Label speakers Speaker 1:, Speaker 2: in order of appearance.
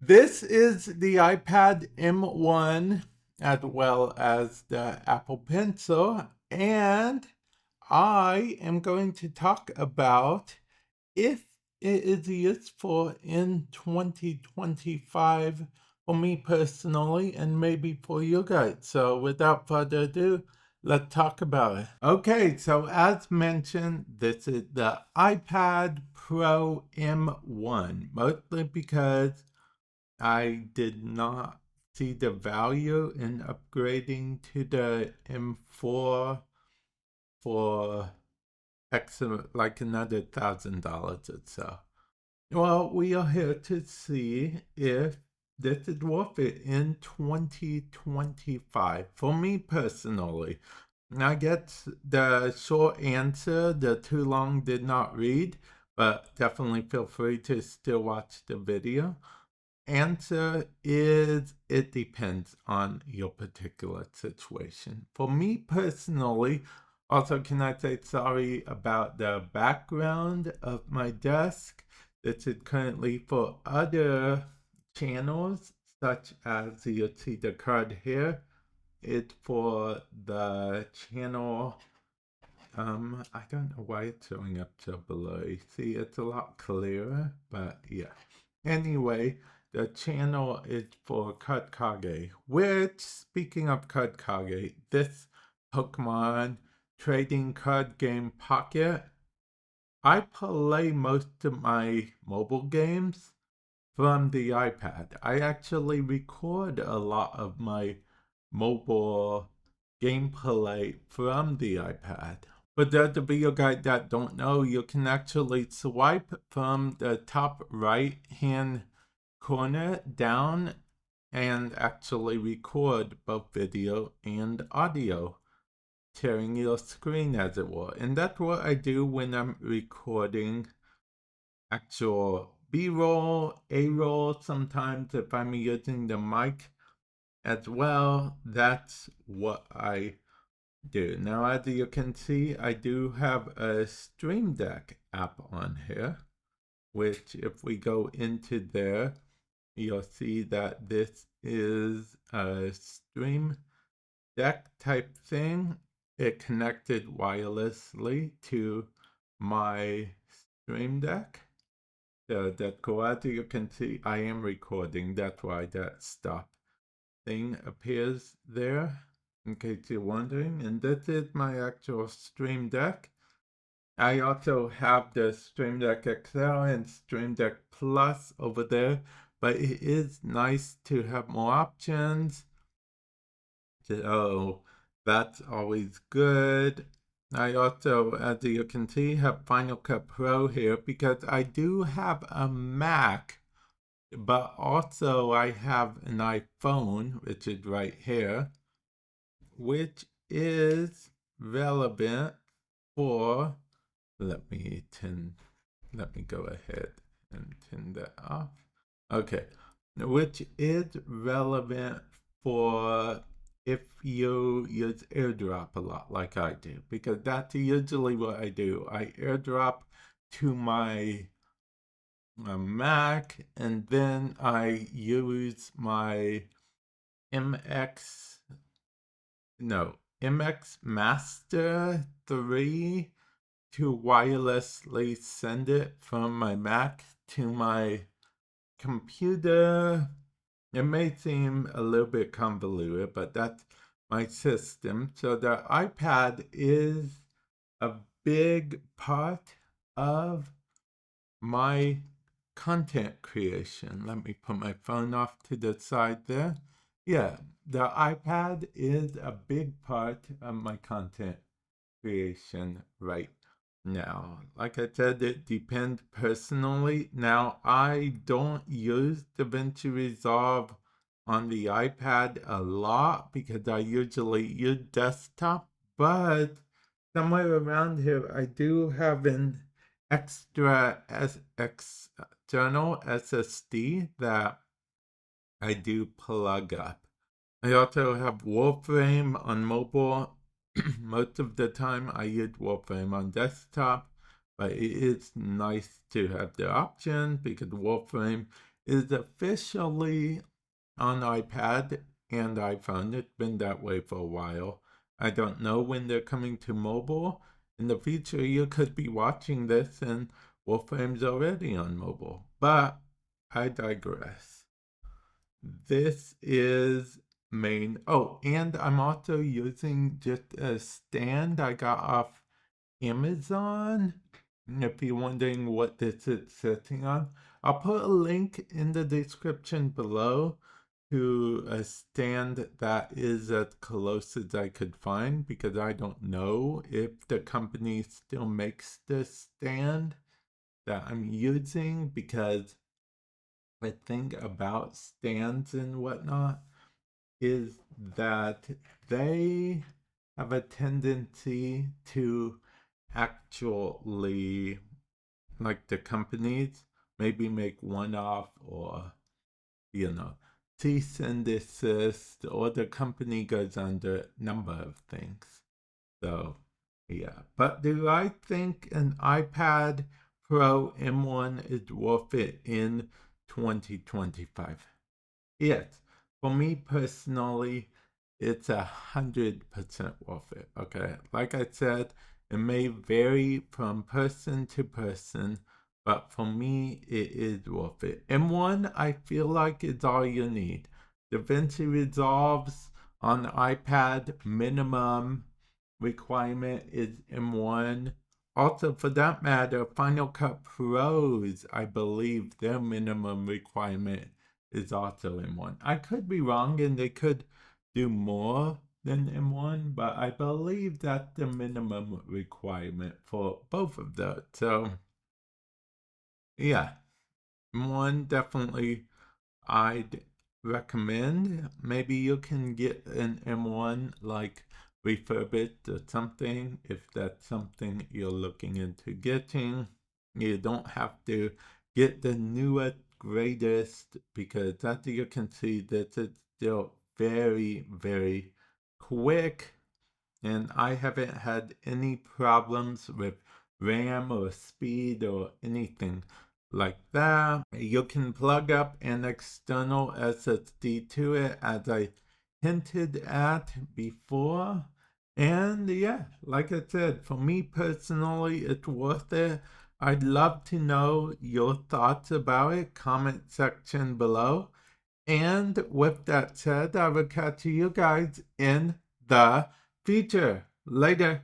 Speaker 1: This is the iPad M1 as well as the Apple Pencil, and I am going to talk about if it is useful in 2025 for me personally and maybe for you guys. So without further ado, let's talk about it. Okay, so as mentioned, this is the iPad Pro M1, mostly because I did not see the value in upgrading to the M4 for like another $1,000 or so. Well, we are here to see if this is worth it in 2025 for me personally. I guess the short answer, the too long did not read, but definitely feel free to still watch the video. Answer is it depends on your particular situation. For me personally, also can I say sorry about the background of my desk? This is currently for other channels, such as you'll see the card here. It's for the channel. I don't know why it's showing up so blurry. See, it's a lot clearer, but yeah. Anyway, the channel is for Kage, which, speaking of Kage, this Pokemon trading card game pocket, I play most of my mobile games from the iPad. I actually record a lot of my mobile gameplay from the iPad. For those of you guys that don't know, you can actually swipe from the top right hand corner down and actually record both video and audio, sharing your screen as it were. And that's what I do when I'm recording actual B-roll, A-roll, sometimes if I'm using the mic as well. That's what I do. Now, as you can see, I do have a Stream Deck app on here, which if we go into there, you'll see that this is a Stream Deck type thing. It connected wirelessly to my Stream Deck. So that cool. As you can see, I am recording. That's why that stop thing appears there, in case you're wondering. And this is my actual Stream Deck. I also have the Stream Deck XL and Stream Deck Plus over there, but it is nice to have more options. So that's always good. I also, as you can see, have Final Cut Pro here because I do have a Mac, but also I have an iPhone, which is right here, which is relevant for, let me go ahead and turn that off. Okay, which is relevant for if you use AirDrop a lot like I do, because that's usually what I do. I AirDrop to my Mac, and then I use my MX Master 3 to wirelessly send it from my Mac to my computer. It may seem a little bit convoluted, but that's my system. So the iPad is a big part of my content creation. Let me put my phone off to the side there. Yeah, the iPad is a big part of my content creation right now. Like I said, it depends personally. Now, I don't use DaVinci Resolve on the iPad a lot because I usually use desktop, but somewhere around here, I do have an external SSD that I do plug up. I also have Warframe on mobile. Most of the time I use Warframe on desktop, but it is nice to have the option because Warframe is officially on iPad and iPhone. It's been that way for a while. I don't know when they're coming to mobile. In the future, you could be watching this and Wolframe's already on mobile. But I digress. This is main. Oh, and I'm also using just a stand I got off Amazon. If you're wondering what this is sitting on, I'll put a link in the description below to a stand that is as close as I could find, because I don't know if the company still makes this stand that I'm using, because the thing about stands and whatnot is that they have a tendency to actually, like the companies, maybe make one off, or cease and desist, or the company goes under a number of things. So, yeah. But do I think an iPad Pro M1 is worth it in 2025? Yes. For me personally, it's 100% worth it. Okay. Like I said, it may vary from person to person, but for me, it is worth it. M1, I feel like it's all you need. DaVinci Resolves on iPad, minimum requirement is M1. Also, for that matter, Final Cut Pros, I believe their minimum requirement is also M1. I could be wrong, and they could do more than M1, but I believe that's the minimum requirement for both of those. So, yeah, M1 definitely I'd recommend. Maybe you can get an M1 like refurbished or something if that's something you're looking into getting. You don't have to get the newest, greatest, because as you can see, this is still very, very quick, and I haven't had any problems with RAM or speed or anything like that. You can plug up an external SSD to it, as I hinted at before. And yeah, like I said, for me personally, it's worth it. I'd love to know your thoughts about it. Comment section below. And with that said, I will catch you guys in the future. Later.